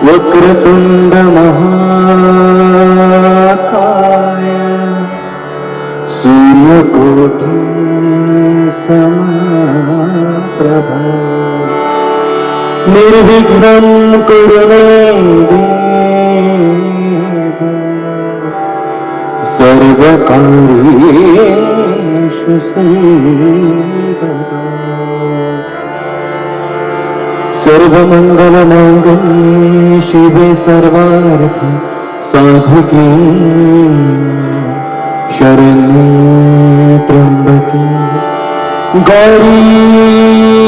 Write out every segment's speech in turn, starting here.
वक्रतुंड महाकाय सूर्यकोटि समप्रभा निर्विघ्नं कुरु मे देव सर्वकार्येषु सर्वदा सर्वमंगलमांगल्ये शिवे सर्वार्थ साधिके शरण्ये त्र्यंबके गौरी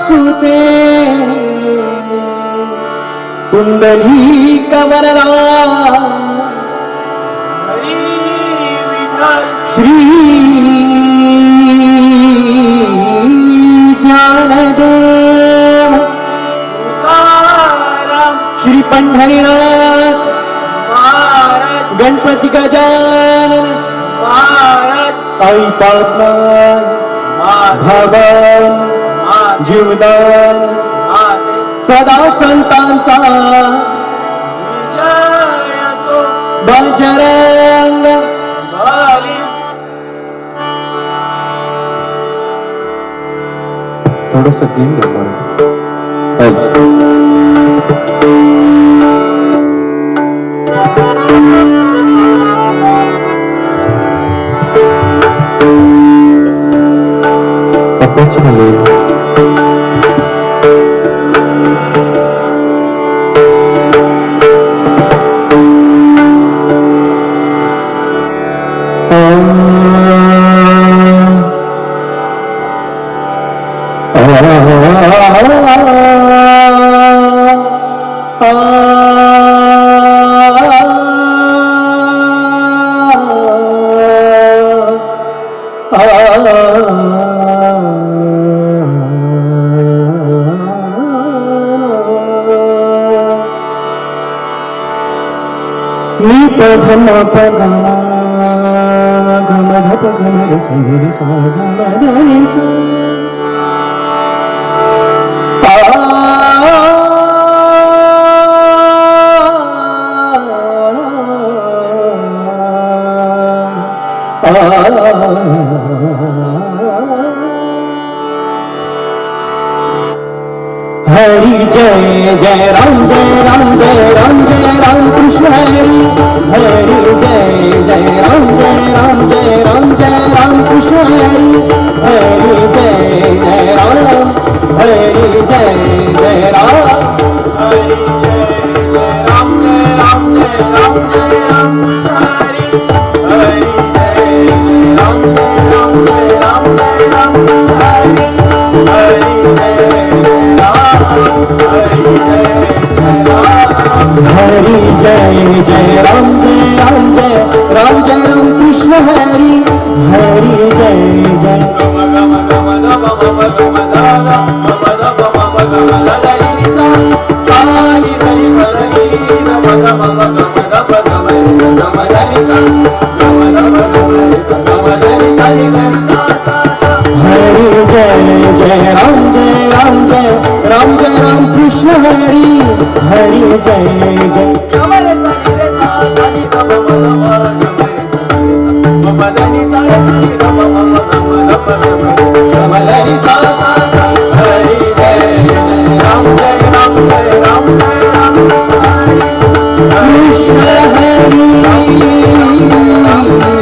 नारायणी कुंडलीक वरदा श्री ज्ञानदेव श्री पंढरीनाथ गणपती गजानन आई पाटण भवन जीवदान सदा संतांचा बजरंग बली. थोडस गेम घ्या मला. धम पगमा घम धप घम रे रे सा घम रे सा हरि जय जय राम जय राम जय राम जय राम कृष्ण हरि हरि जय जय राम जय राम जय राम जय राम कृष्ण हरि हरि जय जय राम हरि जय जय राम हरि जय जय राम जय राम जय राम जय राम कृष्ण हरि हरि जय जय राम जय राम जय राम जय राम कृष्ण हरि हरि जय हरि जय जय राम जय राम जय राम जय राम कृष्ण हरि हरि जय जय गम गम गम गम गम गम दादा गम गम गम गम ललि सा सानि सनि पदनि गम गम गम गम गम गम ललि सा गम गम गम गम ललि सनि ललि सा सा हरि जय जय राम जय राम जय राम जय राम कृष्ण हरि हरि जय जय कमल सनि सा सनि गम गम गम ललि सा सनि गम गम गम ललि सा सा हरि जय जय राम जय राम जय राम जय राम कृष्ण हरि हरि जय राम हरि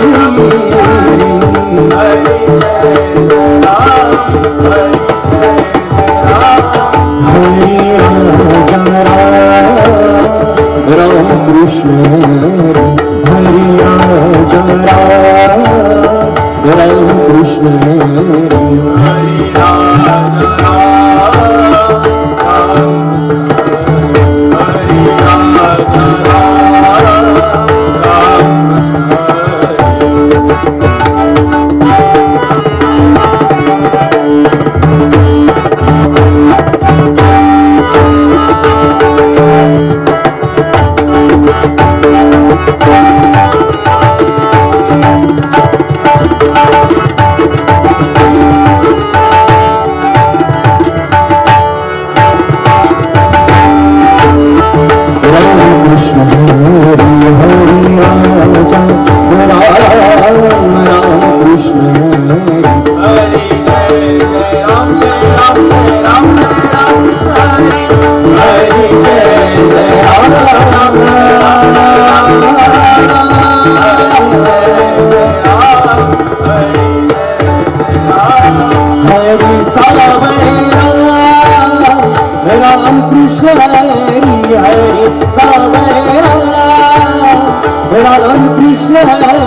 जय राम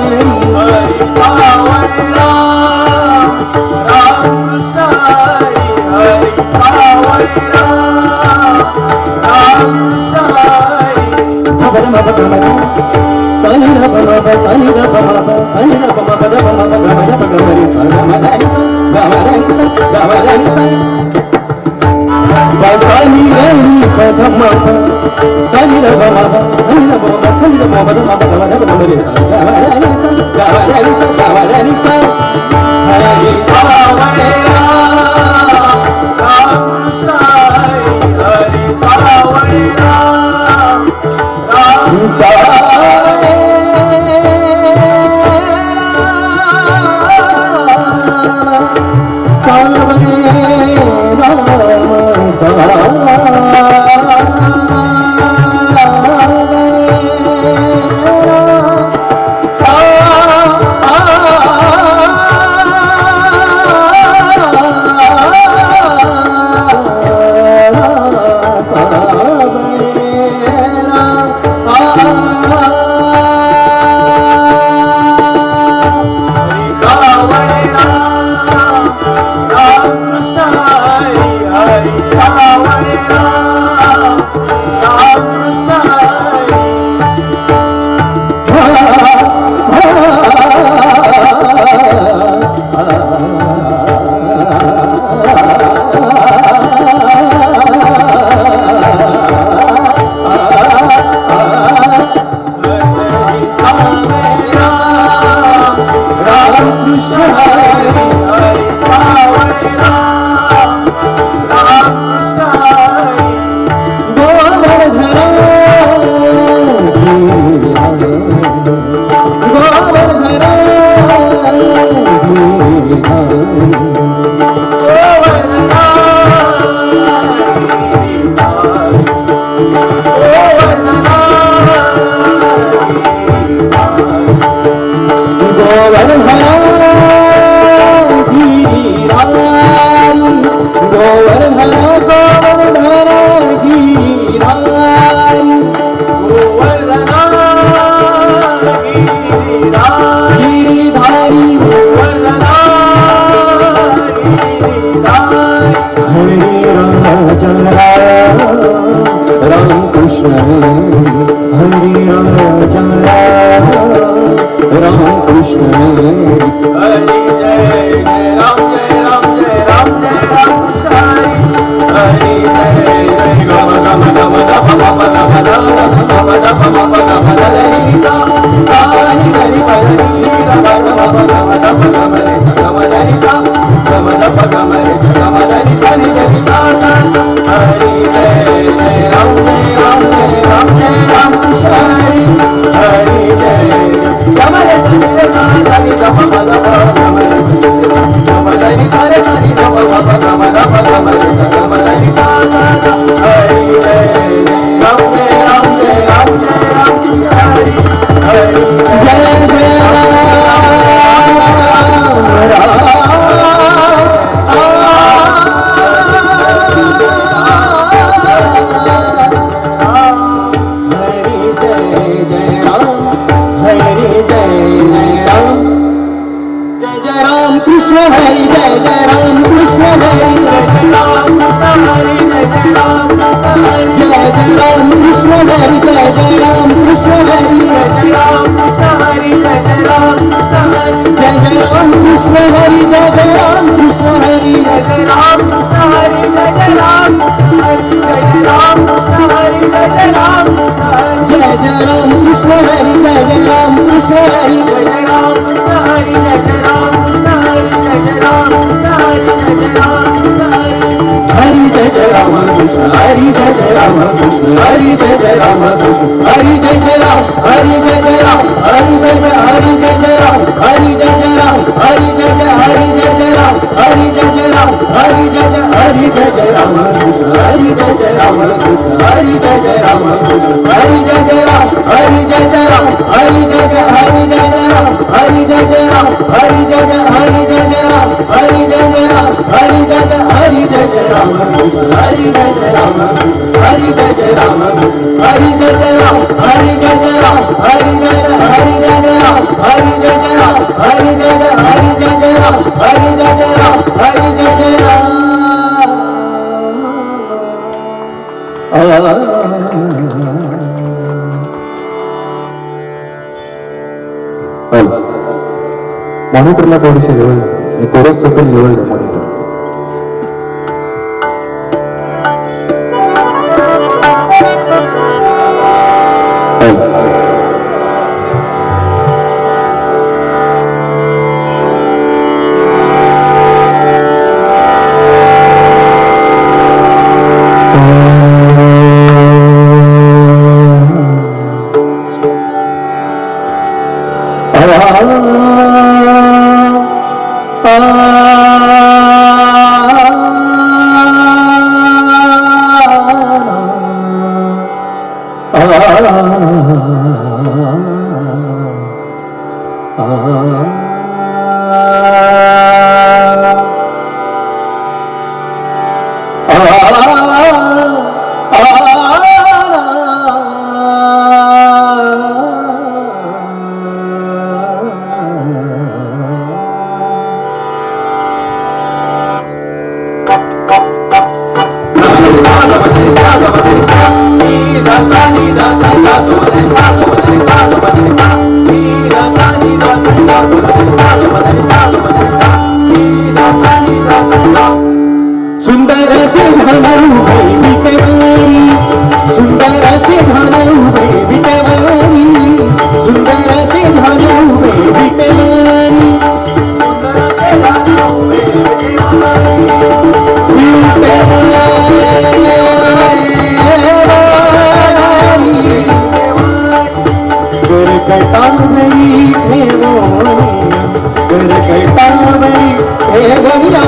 हरी सावळा राम कृष्ण हरी हरी सावळा राम कृष्ण हरी हरी सावळा राम कृष्ण हरी हरी सावळा राम Hare मॉनिटरला थोडीशी निवडलं मी कोरस सकल निवडलं मॉनिटर सुंदर ते घालू विटेवारी सुंदर ते घालू विटेवारी सुंदर ते घालू विटेवारी गरकटावरी ठेवोनी गरकटावरी ठेवोनिया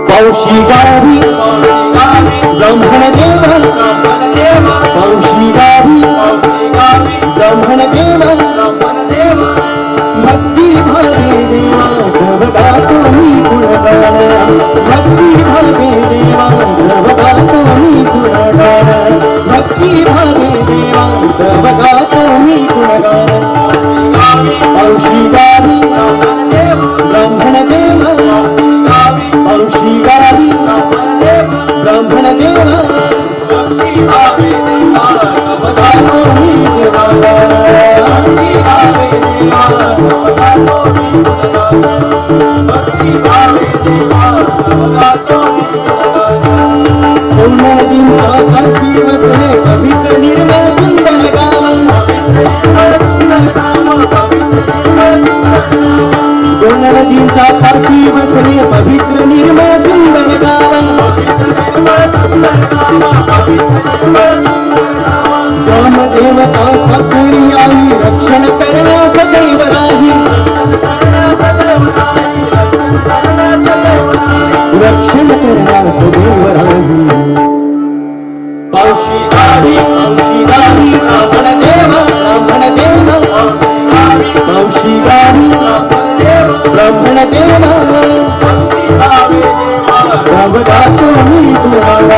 पावशी गावी ब्रह्मण देव पावशी गावी ब्रह्मण देव भक्ती भावे देवा तव गातो मी गुणगान भक्ती भावे देवा तव गातो मी गुणगान भक्ती भावे देवा तव गातो मी गुणगान पावशी गावी ब्रह्मण देव पावशी गावी ब्रह्मण देव भक्ती भावे देवा तव गातो मी गुणगान भक्ती भावे देवा तव गातो मी गुणगान भक्ती भावे देवा तव गातो मी गुणगान सोमवारीचा कार्ती वसने पवित्र निर्मळ सुंदर गाव दोन नदींच्या कार्ती वसने पवित्र निर्मळ सुंदर गाव ग्रामदेवता साकुरी आई रक्षण करण्या सदैव राही रक्षण करण्या सदैव राही पावशी गावी ब्राह्मण देव पावशी गावी ब्राह्मण देव तव गातो मी गुणगान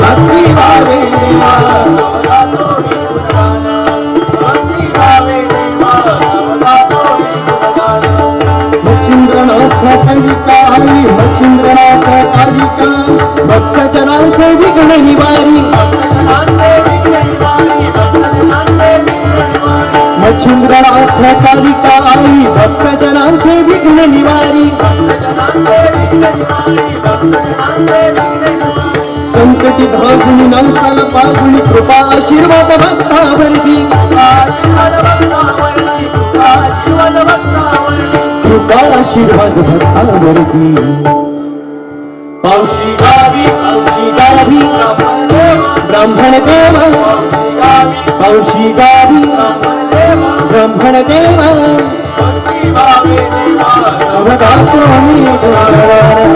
भक्ती भावे देवा तव गातो मी गुणगान भक्ती भावे देवा तव गातो मी गुणगान मच्छिंद्रनाथ कालिका आई मच्छिंद्रनाथ कालिका भक्तजनांचे विघ्न निवारी मच्छिंद्रनाथ कालिका आई भक्तजनांचे विघ्न निवारी संकटी धावुनी नवसाला पाहुणी कृपा आशीर्वाद भक्तावरती कृपा आशीर्वाद भक्तावरती पावशी गावी ब्राह्मण देव पावशी गावी ब्राह्मण देव तव गातो मी गुणगान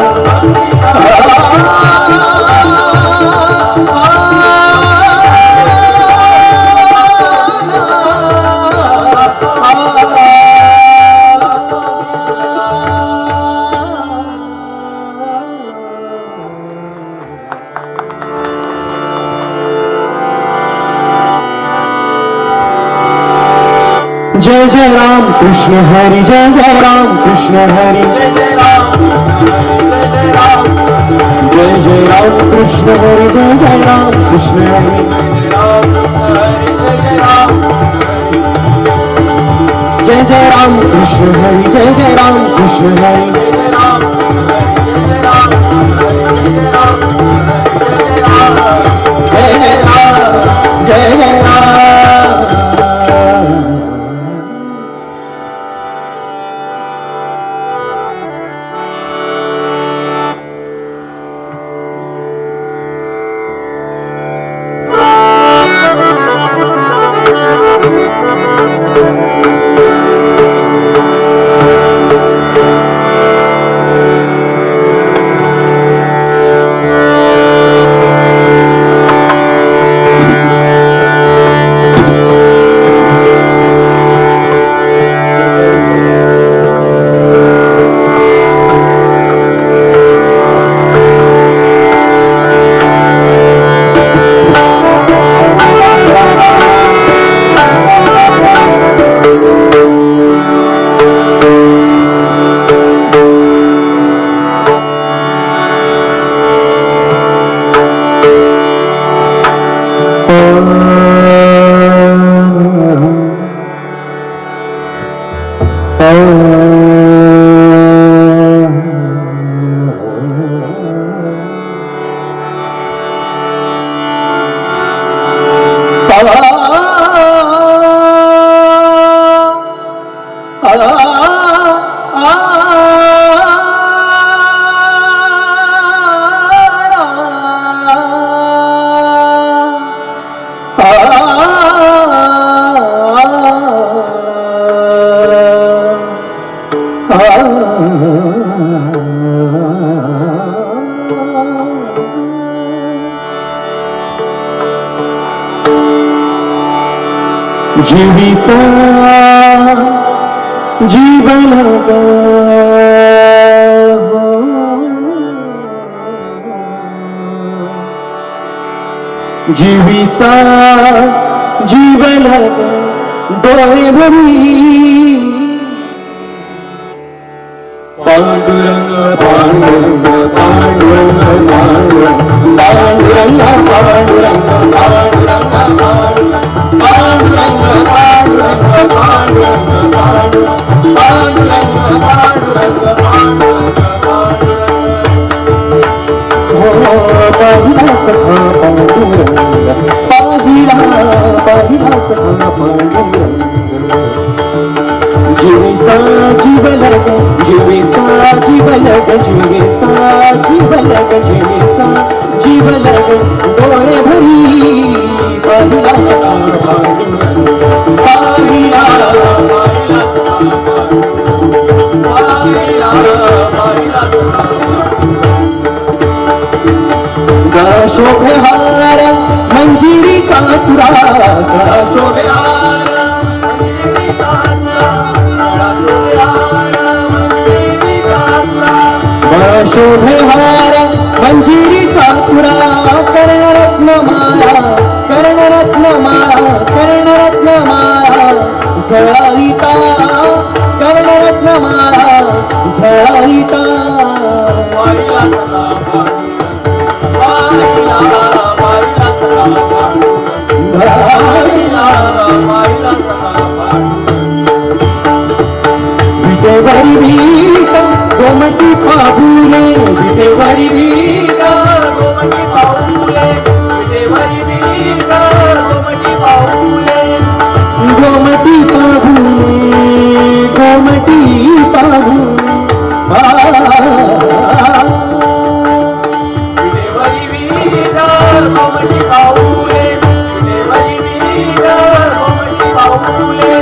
जय जय राम कृष्ण हरी जय जय राम कृष्ण हरी जय जय राम कृष्ण हरी जय जय राम कृष्ण हरी जय जय राम कृष्ण हरी जय जय राम कृष्ण हरी जय जय राम जय जय राम जीवीचा जीवन जीवीचा जीवन डोळे भरी पांडुरंग पांडुरंग पांडुरंग पांडुरंग पांडुरंग पांडुरंग पांडुरंग पांडुरंग पांडुरंग पांडुरंग पांडुरंग पाहिला सखा पांडुरंग पाहिला सखा पांडुरंग जीवीचा जीवलग जीवीचा जीवलग जीवीचा जीवलग जीवीचा जीवलग डोळे भरी पाहिला सखा पाहिला गळा शोभे हार मंजिरीचा तुरा गळा शोभे शोभे हार मंजिरीचा तुरा कर्णरत्न माळा कर्णरत्न माळा कर्णरत्न माळा झळाविता कर्णरत्न माळा झळाविता विटेवारी भीत गोमटी पाहुले विटेवारी भीत गोमटी पाहुले विटेवारी भीत गोमटी पाहुले गोमटी पाहुले गोमटी पाहुले विटेवारी भीत गोमटी पाहुले विटेवारी भीत गोमटी पाहुले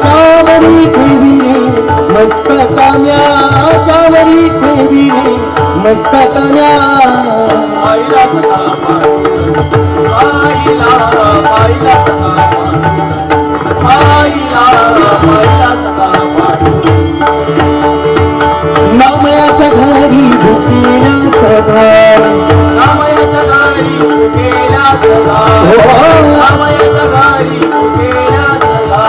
त्यावरी ठेवी मस्त काम्या त्यावरी ठेवी मस्त काम्या पाहिला सखा पाहिला पाहिला सखा पाहिला पाहिला सखा नामयाच्या घरी भुकेला सदा नामयाच्या घरी भुकेला सदा नामयाच्या घरी भुकेला सदा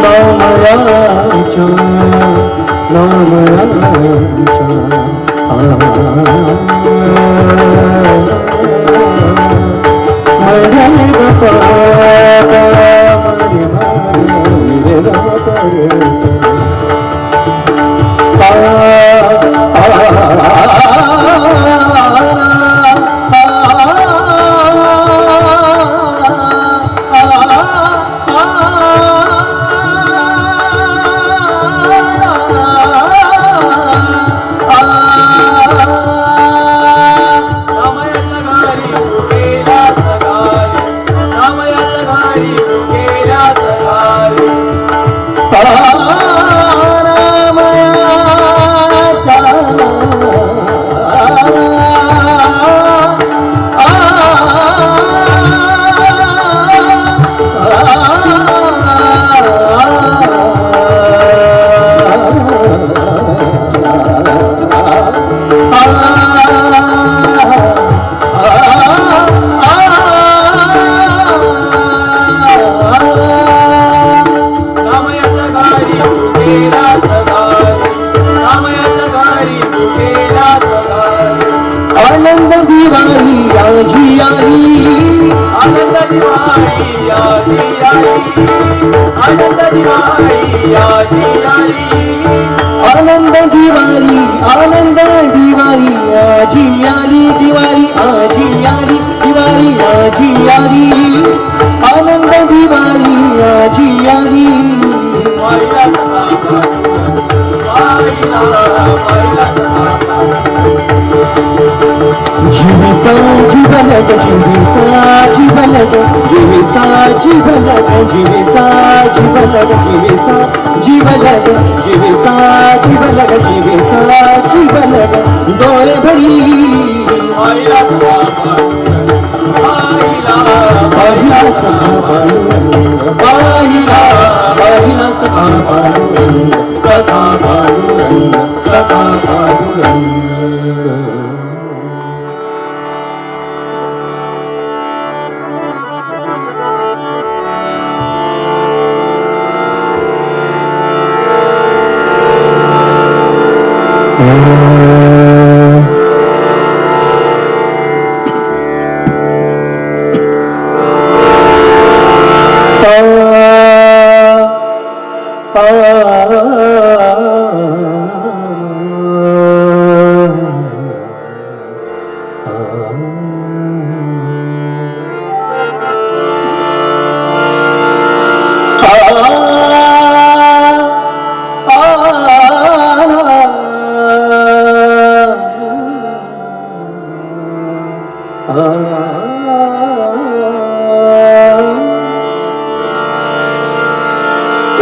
नामयाच्या आनंद दिवाळी आजी आली आनंद दिवाळी आजी आली आनंद दिवाळी आजी आली आनंद दिवाळी आजी आली दिवाळी आजी आली दिवाळी आजी आली आनंद दिवाळी आजी आली जीविता जीवनग जीविता जीवनग जीविता जीवनग जीविता जीवनग जीविता जीवनग जीविता जीवनग जीविता जीवनग डोळे भरी सखा पांडुरंग सखा पांडुरंग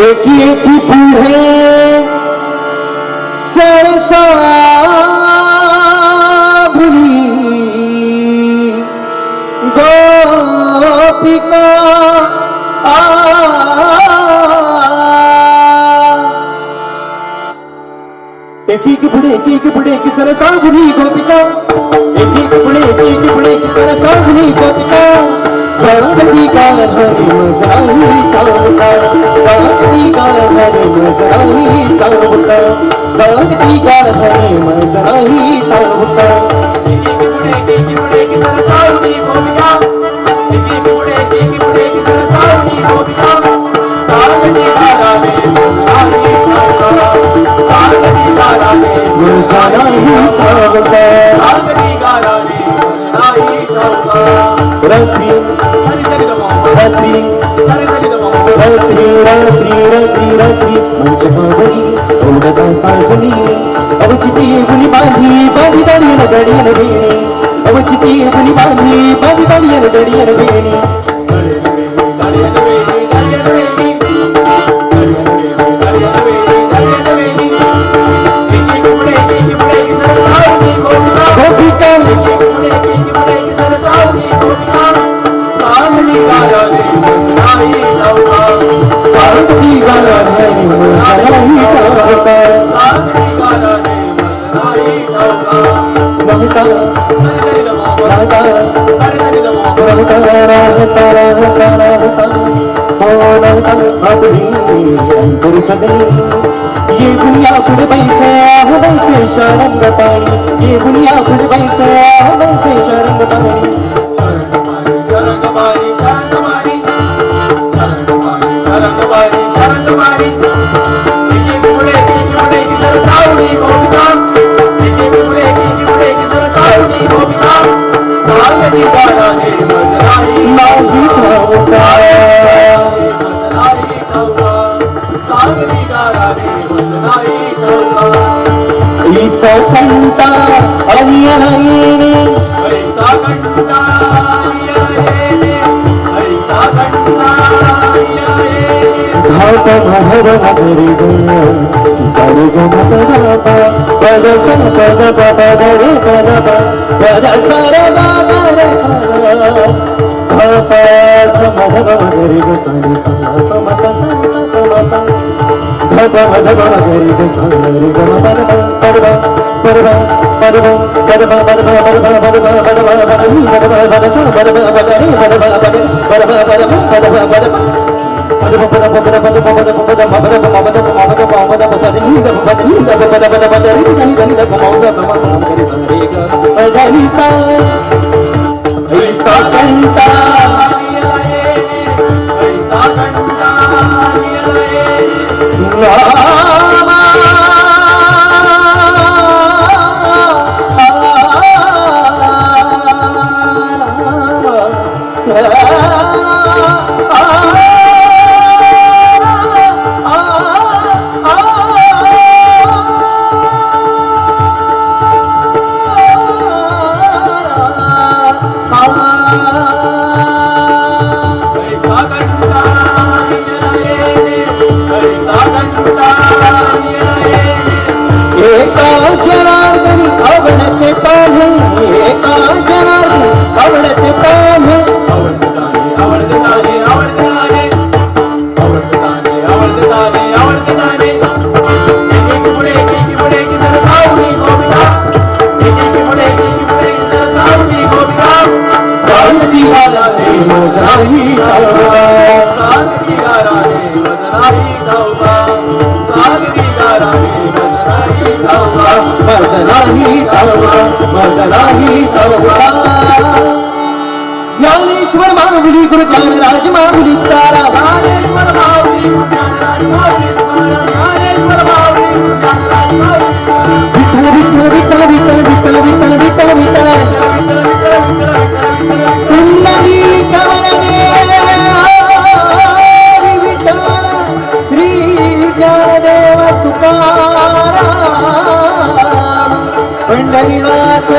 एकी एकी पुढे सरसा भुली गोपिका एकी पुढे की सरसा भुली गोपिका एकी पुढे की सरसा भुली गोपिका सांगती का हरी मजाई कावता सांगती का हरी मजाई कावता सांगती का हरी मजाई कावता एकी पुढे की सरसावली गोपिका एकी पुढे की सरसावली गोपिका सांगती का राधे मजाई कावता सांगती का राधे मजाई कावता सांगती का राधे मजाई कावता रात्री रात्री रात्री रात्री रात्री रात्री मंचावरी ओढता साजनी अवचिती गुली बांधी बांधी बांधी गडियन वेणी अवचिती गुली बांधी बांधी बांधी गडियन वेणी ये दुनिया खुद बैसे शरंग पानी ये दुनिया खुद बैसे शरंग पानी शरंग पानी शरंग पानी शरंग पानी शरंग पानी शरंग पानी एकी पुढे की सरसावली गोपिका एकी पुढे की सरसावली गोपिका सांगती का राधे मजराई नाही धावता मजराई धावता सांगती का राधे मजराई धावता ऐसा कंटा अनियने ऐसा कंटा अनियने ऐसा कंटा अनियने धावत मधुर मधुरी ग सारे ग मधुरा पा पद सा पद पद रे पद पद सारे ग रे धावत मधुर मधुरी ग सारे सा मत सा मत धप धप मधुरी ग सारे ग मत परवा परवा परवा परवा परवा परवा परवा परवा मज नाही तवका मज नाही तवका ज्ञानेश्वर माऊली गुरु ज्ञानराज माऊली तारा ज्ञानेश्वर माऊली ज्ञानेश्वर माऊली विठ्ठल विठ्ठल विठ्ठल विठ्ठल विठ्ठल विठ्ठल विठ्ठल पुंडली कवरणे विठ्ठल श्री ज्ञानदेव तुकाराम पंढरीनाथ